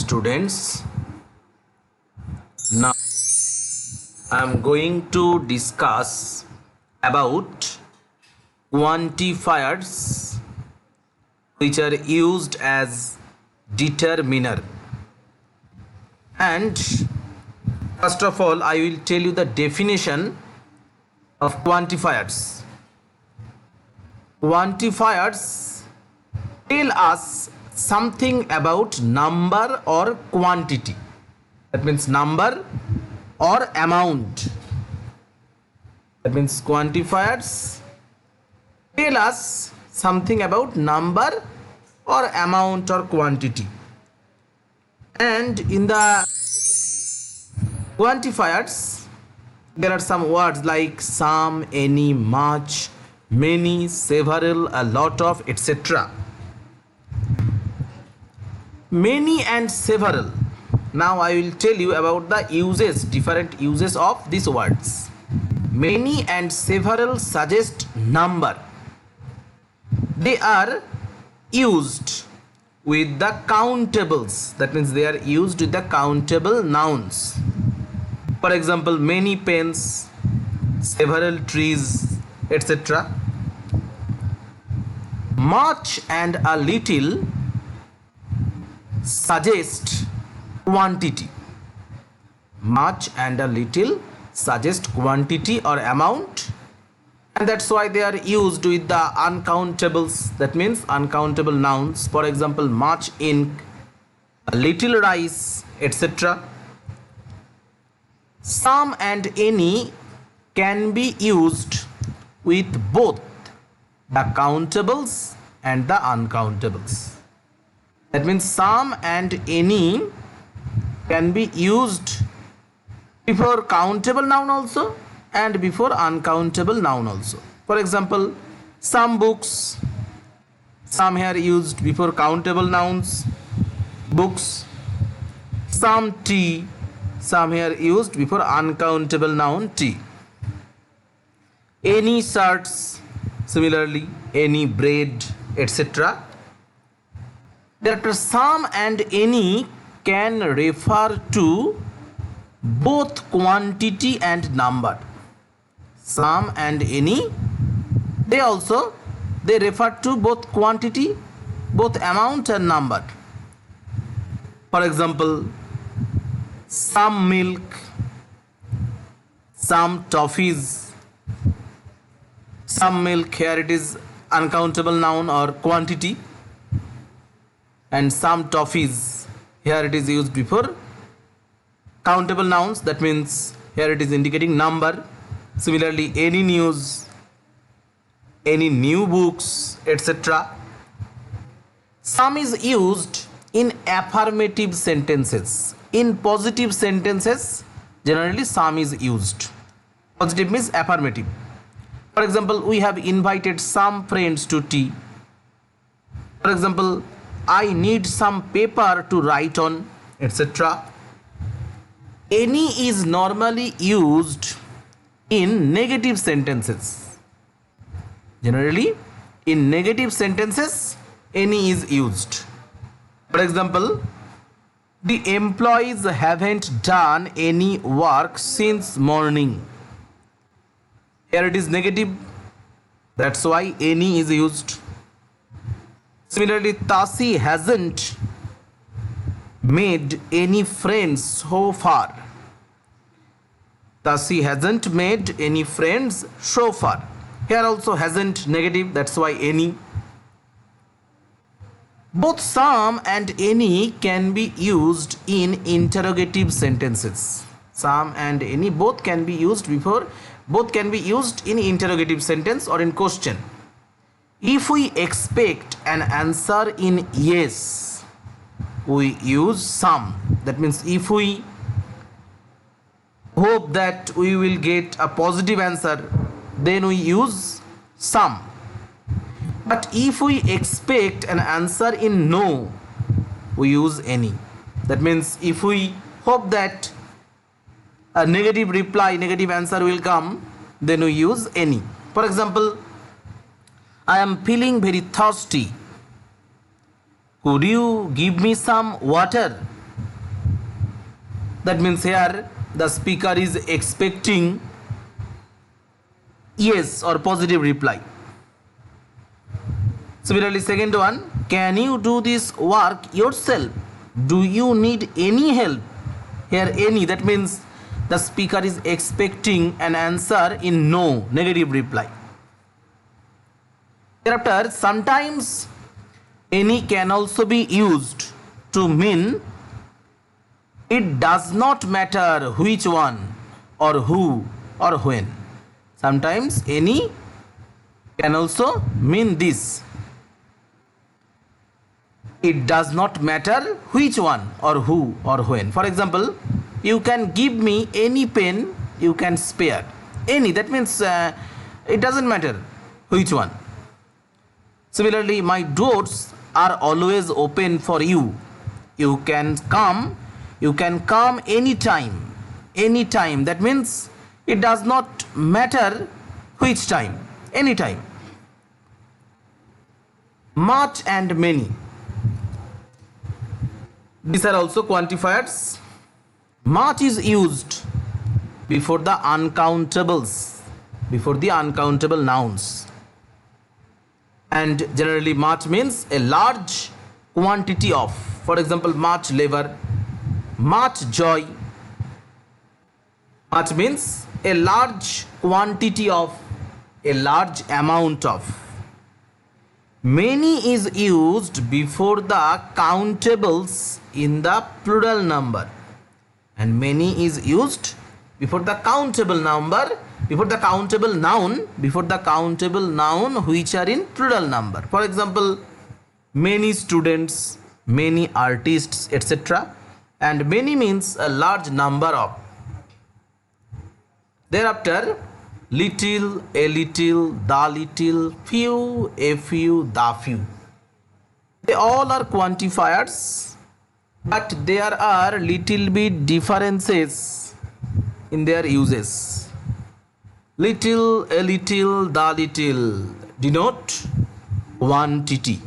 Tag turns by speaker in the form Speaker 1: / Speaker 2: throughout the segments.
Speaker 1: students. Now I am going to discuss about quantifiers which are used as determiner. And first of all, I will tell you the definition of quantifiers. Quantifiers tell us something about number or quantity. That means number or amount. That means quantifiers tell us something about number or amount or quantity. And in the quantifiers, there are some words like some, any, much, many, several, a lot of, etc. Many and several. Now I will tell you about the uses, different uses of these words. Many and several suggest number. They are used with the countables. That means they are used with the countable nouns. For example, many pens, several trees, etc. Much and a little suggest quantity. Much and a little suggest quantity or amount, and that's why they are used with the uncountables. That means uncountable nouns. For example, much ink, a little rice, etc. Some and any can be used with both the countables and the uncountables. That means some and any can be used before countable noun also and before uncountable noun also. For example, some books, some here used before countable nouns, books. Some tea, some here used before uncountable noun, tea. Any shirts, similarly, any bread, etc. Therefore, some and any can refer to both quantity and number. Some and any, they refer to both quantity, both amount and number. For example, some milk, some toffees. Some milk, here it is uncountable noun or quantity, and some toffees, here it is used before countable nouns. That means here it is indicating number. Similarly, any news, any new books, etc. Some is used in affirmative sentences. In positive sentences, generally some is used. Positive means affirmative. For example, we have invited some friends to tea. For example, I need some paper to write on, etc. Any is normally used in negative sentences. Generally, in negative sentences, any is used. For example, the employees haven't done any work since morning. Here it is negative. That's why any is used. Similarly, Tasi hasn't made any friends so far. Tasi hasn't made any friends so far. Here also hasn't negative. That's why any. Both some and any can be used in interrogative sentences. Some and any both can be used in interrogative sentence or in question. If we expect an answer in yes, we use some. That means if we hope that we will get a positive answer, then we use some. But if we expect an answer in no, we use any. That means if we hope that a negative reply, negative answer will come, then we use any. For example, I am feeling very thirsty. Could you give me some water? That means here the speaker is expecting yes or positive reply. Similarly, second one, can you do this work yourself? Do you need any help? Here any, that means the speaker is expecting an answer in no, negative reply. Thereafter, sometimes any can also be used to mean it does not matter which one or who or when. Sometimes any can also mean this. It does not matter which one or who or when. For example, you can give me any pen you can spare. Any, that means it doesn't matter which one. Similarly, my doors are always open for you. You can come anytime. Anytime, that means it does not matter which time, anytime. Much and many. These are also quantifiers. Much is used before the uncountables, before the uncountable nouns. And generally much means a large quantity of. For example, much labor, much joy. Much means a large quantity of, a large amount of. Many is used before the countables in the plural number, and many is used before the countable number, before the countable noun, which are in plural number. For example, many students, many artists, etc. And many means a large number of. Thereafter, little, a little, the little, few, a few, the few. They all are quantifiers, but there are little bit differences in their uses. Little, a little, the little denote quantity.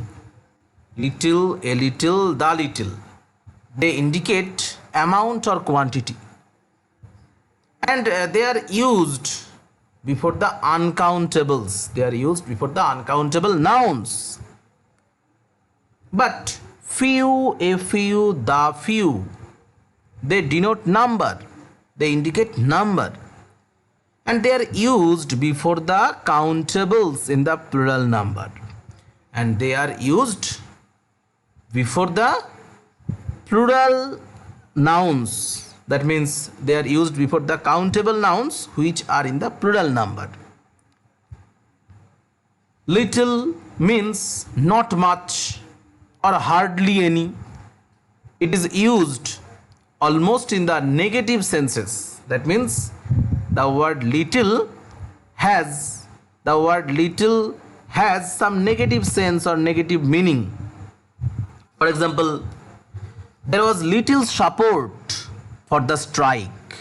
Speaker 1: Little, a little, the little, they indicate amount or quantity. And they are used before the uncountables. They are used before the uncountable nouns. But few, a few, the few, they denote number. They indicate number. And they are used before the countables in the plural number. And they are used before the plural nouns. That means they are used before the countable nouns which are in the plural number. Little means not much or hardly any. It is used almost in the negative senses. That means the word little has some negative sense or negative meaning. For example, there was little support for the strike.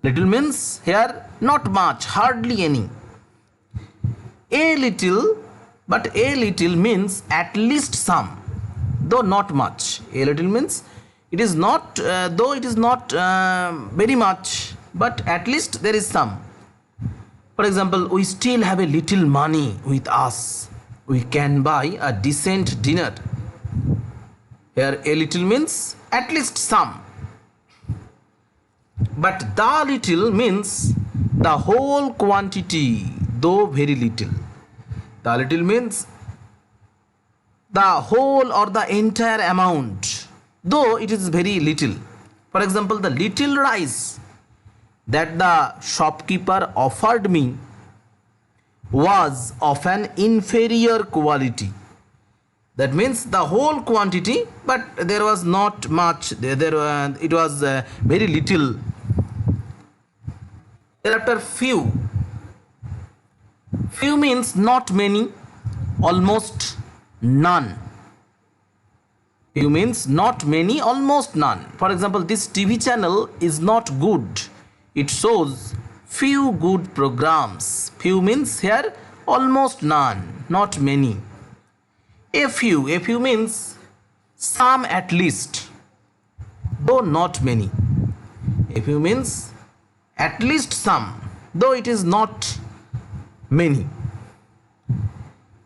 Speaker 1: Little means here not much, hardly any. A little, but a little means at least some, though not much. A little means it is not, though it is not very much, but at least there is some. For example, we still have a little money with us. We can buy a decent dinner. Here a little means at least some. But the little means the whole quantity, though very little. The little means the whole or the entire amount, though it is very little. For example, the little rice that the shopkeeper offered me was of an inferior quality. That means the whole quantity, but there was not much. It was very little. Thereafter, few. Few means not many, almost none. Few means not many, almost none. For example, this TV channel is not good. It shows few good programs. Few means here almost none, not many. A few means some at least, though not many. A few means at least some, though it is not many.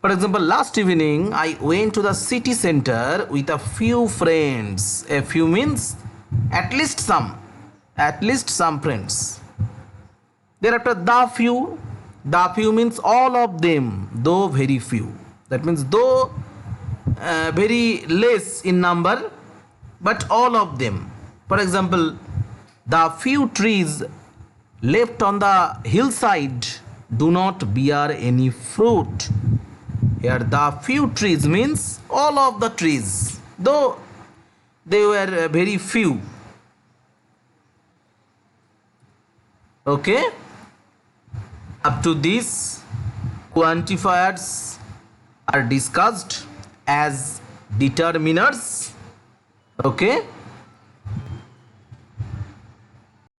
Speaker 1: For example, last evening I went to the city center with a few friends. A few means at least some friends. Thereafter, the few means all of them, though very few. That means though very less in number, but all of them. For example, the few trees left on the hillside do not bear any fruit. Here, the few trees means all of the trees, though they were very few. Okay, up to this, quantifiers are discussed as determiners. Okay.